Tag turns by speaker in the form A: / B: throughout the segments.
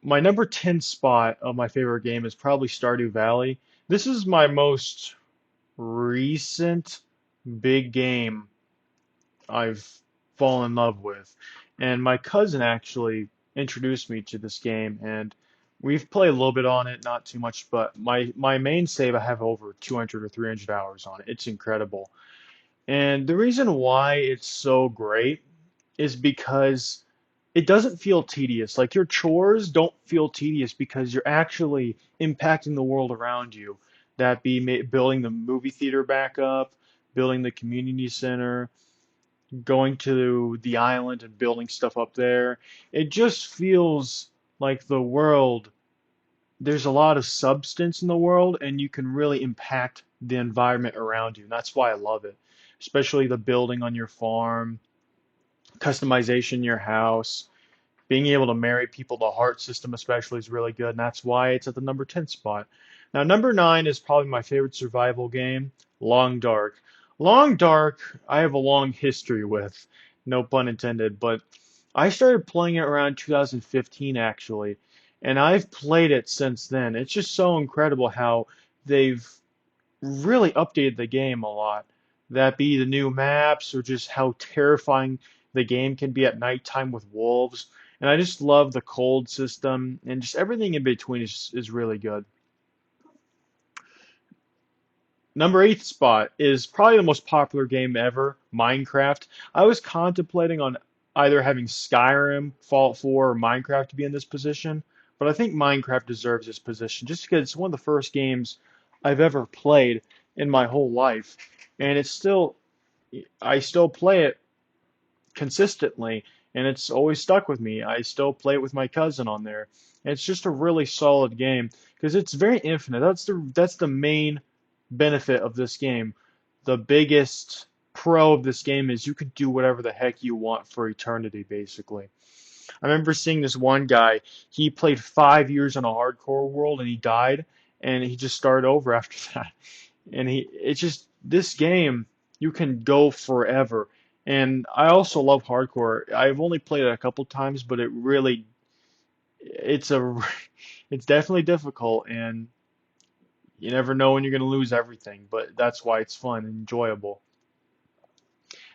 A: My number 10 spot of my favorite game is probably Stardew Valley. This is my most recent big game I've fallen in love with. And my cousin actually introduced me to this game, and we've played a little bit on it, not too much, but my main save, I have over 200 or 300 hours on it. It's incredible. And the reason why it's so great is because it doesn't feel tedious. Like your chores don't feel tedious because you're actually impacting the world around you. That be building the movie theater back up, building the community center, going to the island and building stuff up there. It just feels like the world, there's a lot of substance in the world and you can really impact the environment around you. And that's why I love it. Especially the building on your farm, customization in your house, being able to marry people, the heart system especially is really good, and that's why it's at the number 10 spot. Now, number 9 is probably my favorite survival game, Long Dark. Long Dark, I have a long history with, no pun intended, but I started playing it around 2015 actually, and I've played it since then. It's just so incredible how they've really updated the game a lot. That be the new maps or just how terrifying the game can be at nighttime with wolves. And I just love the cold system and just everything in between is really good. Number 8 spot is probably the most popular game ever, Minecraft. I was contemplating on either having Skyrim, Fallout 4, or Minecraft to be in this position, but I think Minecraft deserves this position just because it's one of the first games I've ever played in my whole life, and I still play it consistently, and it's always stuck with me. I still play it with my cousin on there. And it's just a really solid game because it's very infinite. That's the main benefit of this game. The biggest pro of this game is you can do whatever the heck you want for eternity, basically. I remember seeing this one guy, he played 5 years on a hardcore world and he died, and he just started over after that. And it's just, this game, you can go forever. And I also love hardcore. I've only played it a couple times, but it's a, it's definitely difficult, and you never know when you're going to lose everything, but that's why it's fun and enjoyable.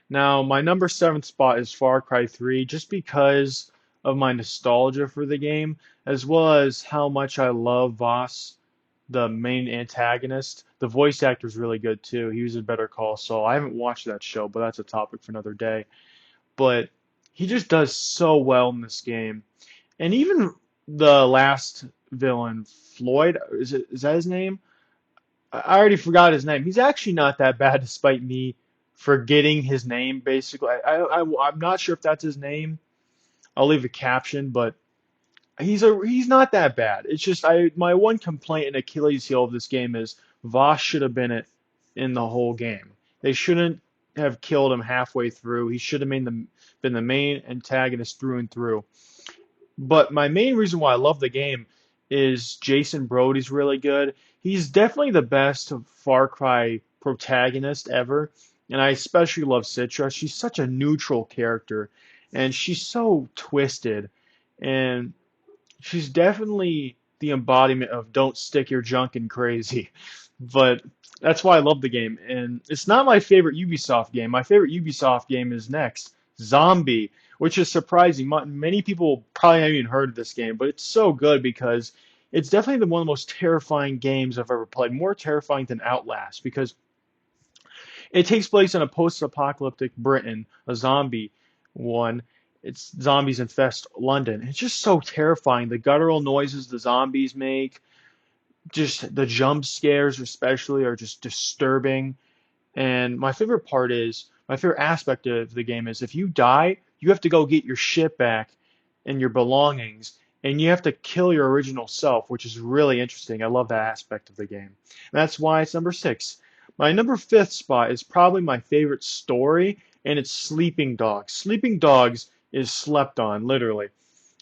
A: Now, my number 7 spot is Far Cry 3, just because of my nostalgia for the game, as well as how much I love Voss, the main antagonist. The voice actor is really good too. He was in Better Call Saul. I haven't watched that show, but that's a topic for another day. But he just does so well in this game. And even the last villain, Floyd, is that his name? I already forgot his name. He's actually not that bad, despite me forgetting his name. Basically, I'm not sure if that's his name. I'll leave a caption, but he's not that bad. It's just my one complaint and Achilles heel of this game is Voss should have been it in the whole game. They shouldn't have killed him halfway through. He should have been the main antagonist through and through. But my main reason why I love the game is Jason Brody's really good. He's definitely the best Far Cry protagonist ever, and I especially love Citra. She's such a neutral character, and she's so twisted, and she's definitely the embodiment of don't stick your junk in crazy. But that's why I love the game. And it's not my favorite Ubisoft game. My favorite Ubisoft game is next, Zombie, which is surprising. Many people probably haven't even heard of this game, but it's so good because it's definitely one of the most terrifying games I've ever played. More terrifying than Outlast because it takes place in a post-apocalyptic Britain, a zombie one. It's zombies infest London. It's just so terrifying. The guttural noises the zombies make, just the jump scares especially are just disturbing. And my favorite aspect of the game is if you die, you have to go get your shit back and your belongings, and you have to kill your original self, which is really interesting. I love that aspect of the game. And that's why it's number 6. My number 5th spot is probably my favorite story, and it's Sleeping Dogs. Sleeping Dogs is slept on, literally.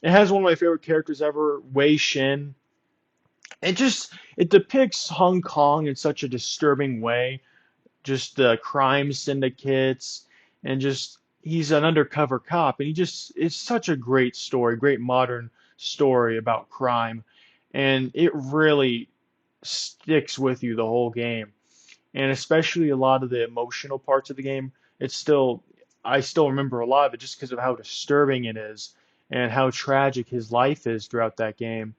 A: It has one of my favorite characters ever, Wei Shin. It depicts Hong Kong in such a disturbing way, just the crime syndicates, and just he's an undercover cop, and it's such a great story, great modern story about crime, and it really sticks with you the whole game. And especially a lot of the emotional parts of the game, it's still I still remember a lot of it just because of how disturbing it is and how tragic his life is throughout that game.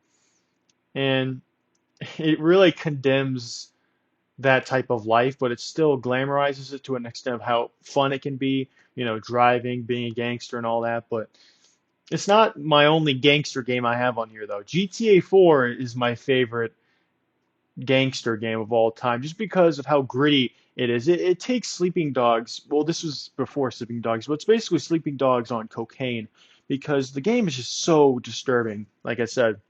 A: And it really condemns that type of life, but it still glamorizes it to an extent of how fun it can be, driving, being a gangster and all that. But it's not my only gangster game I have on here, though. GTA 4 is my favorite gangster game of all time, just because of how gritty it is. It takes Sleeping Dogs. Well, this was before Sleeping Dogs, but it's basically Sleeping Dogs on cocaine, because the game is just so disturbing. Like I said,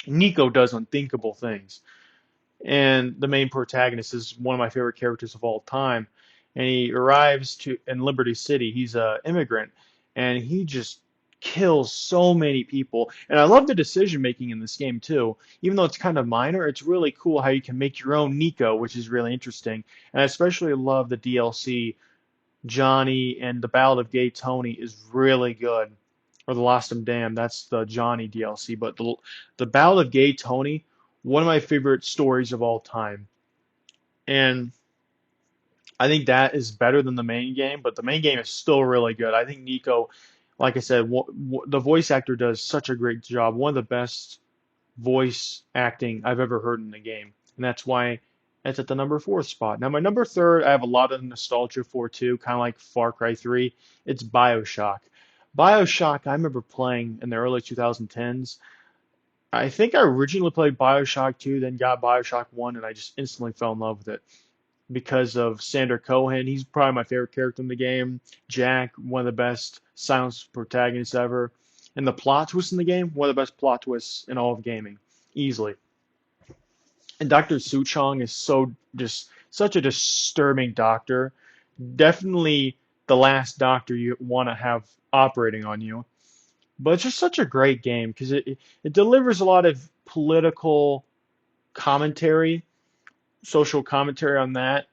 A: Nico does unthinkable things, and the main protagonist is one of my favorite characters of all time. And he arrives to in Liberty City. He's a immigrant, and he just kills so many people. And I love the decision making in this game too. Even though it's kind of minor, it's really cool how you can make your own Nico, which is really interesting. And I especially love the DLC Johnny, and the Ballad of Gay Tony is really good. Or the Lost and Damned, that's the Johnny DLC. But the Ballad of Gay Tony, one of my favorite stories of all time. And I think that is better than the main game, but the main game is still really good. I think Nico, like I said, the voice actor does such a great job. One of the best voice acting I've ever heard in the game, and that's why it's at the number four spot. Now, my number third, I have a lot of nostalgia for too, kind of like Far Cry 3. It's Bioshock. Bioshock, I remember playing in the early 2010s. I think I originally played Bioshock 2, then got Bioshock 1, and I just instantly fell in love with it because of Sander Cohen. He's probably my favorite character in the game. Jack, one of the best silence protagonists ever. And the plot twist in the game, one of the best plot twists in all of gaming, easily. And Dr. Suchong is just such a disturbing doctor. Definitely the last doctor you want to have operating on you. But it's just such a great game because it delivers a lot of political commentary, social commentary on that,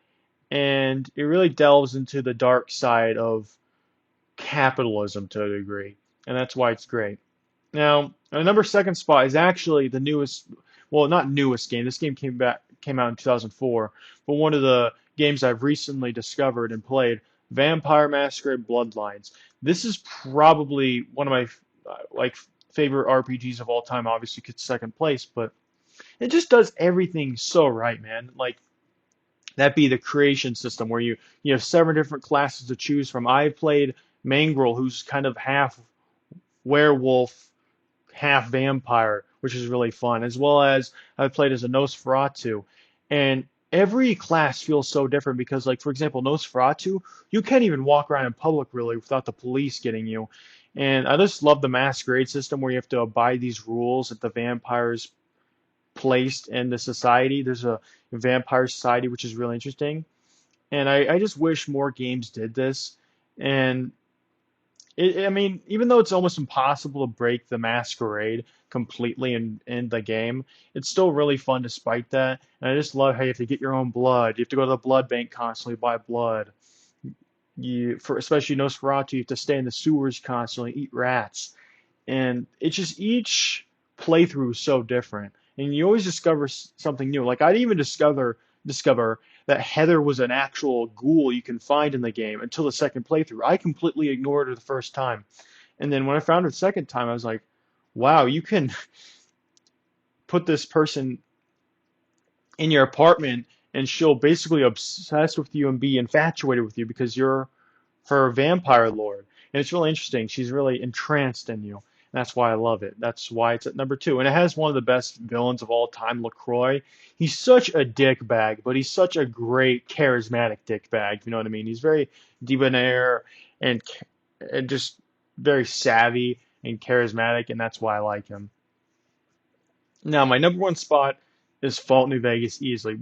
A: and it really delves into the dark side of capitalism to a degree, and that's why it's great. Now, a number second spot is actually the newest, well, not newest game. This game came out in 2004, but one of the games I've recently discovered and played, Vampire Masquerade Bloodlines. This is probably one of my like favorite RPGs of all time. Obviously, it's second place, but it just does everything so right, man. Like that be the creation system where you have seven different classes to choose from. I played Mangrel, who's kind of half werewolf, half vampire, which is really fun, as well as I played as a Nosferatu. And every class feels so different because, like, for example, Nosferatu, you can't even walk around in public really without the police getting you. And I just love the masquerade system where you have to abide these rules that the vampires placed in the society. There's a vampire society, which is really interesting. And I just wish more games did this. And I mean, even though it's almost impossible to break the masquerade completely in the game, it's still really fun despite that. And I just love how you have to get your own blood. You have to go to the blood bank constantly, buy blood. For especially Nosferatu, you have to stay in the sewers constantly, eat rats. And it's just each playthrough is so different, and you always discover something new. Like I'd even discover that Heather was an actual ghoul you can find in the game until the second playthrough. I completely ignored her the first time, and then when I found her the second time, I was like, "Wow, you can put this person in your apartment, and she'll basically obsess with you and be infatuated with you because you're her vampire lord." And it's really interesting. She's really entranced in you. And that's why I love it. That's why it's at number two. And it has one of the best villains of all time, LaCroix. He's such a dick bag, but he's such a great, charismatic dick bag. If you know what I mean? He's very debonair and and just very savvy and charismatic, and that's why I like him. Now, my number one spot is Fault New Vegas easily.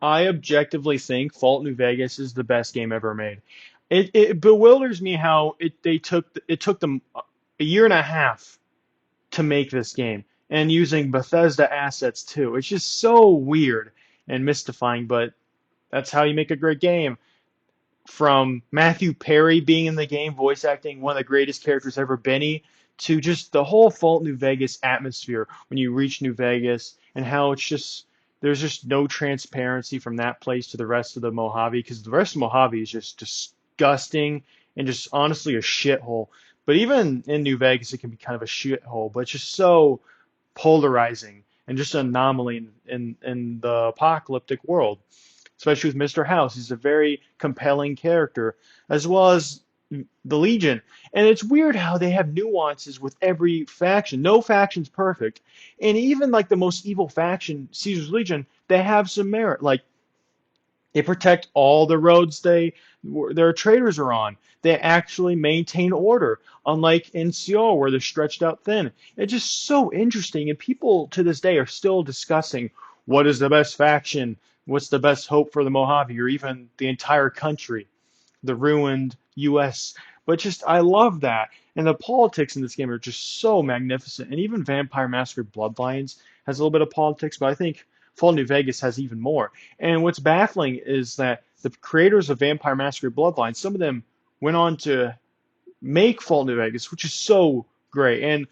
A: I objectively think Fault New Vegas is the best game ever made. It bewilders me how it took them a year and a half to make this game, and using Bethesda assets too. It's just so weird and mystifying, but that's how you make a great game. From Matthew Perry being in the game, voice acting one of the greatest characters ever, Benny, to just the whole Fallout New Vegas atmosphere when you reach New Vegas, and how it's just there's just no transparency from that place to the rest of the Mojave, because the rest of Mojave is just disgusting and just honestly a shithole. But even in New Vegas, it can be kind of a shithole, but it's just so polarizing and just an anomaly in the apocalyptic world, especially with Mr. House. He's a very compelling character, as well as the Legion. And it's weird how they have nuances with every faction. No faction's perfect. And even like the most evil faction, Caesar's Legion, they have some merit. Like they protect all the roads their traders are on. They actually maintain order, unlike NCO where they're stretched out thin. It's just so interesting, and people to this day are still discussing what is the best faction, what's the best hope for the Mojave, or even the entire country, the ruined U.S. But just I love that, and the politics in this game are just so magnificent. And even Vampire Masquerade Bloodlines has a little bit of politics, but I think Fallout New Vegas has even more. And what's baffling is that the creators of Vampire Masquerade Bloodlines, some of them went on to make Fallout New Vegas, which is so great. And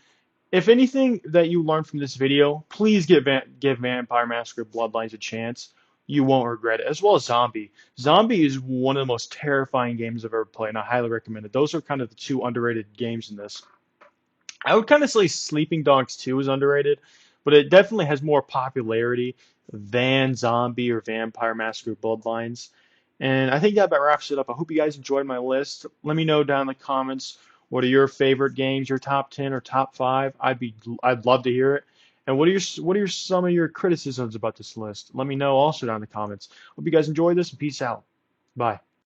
A: if anything that you learned from this video, please give Vampire Masquerade Bloodlines a chance. You won't regret it. As well as Zombie. Zombie is one of the most terrifying games I've ever played, and I highly recommend it. Those are kind of the two underrated games in this. I would kind of say Sleeping Dogs 2 is underrated, but it definitely has more popularity than Zombie or Vampire Masquerade Bloodlines. And I think that about wraps it up. I hope you guys enjoyed my list. Let me know down in the comments what are your favorite games, your top 10 or top 5. I'd love to hear it. And what are some of your criticisms about this list? Let me know also down in the comments. Hope you guys enjoyed this, and peace out. Bye.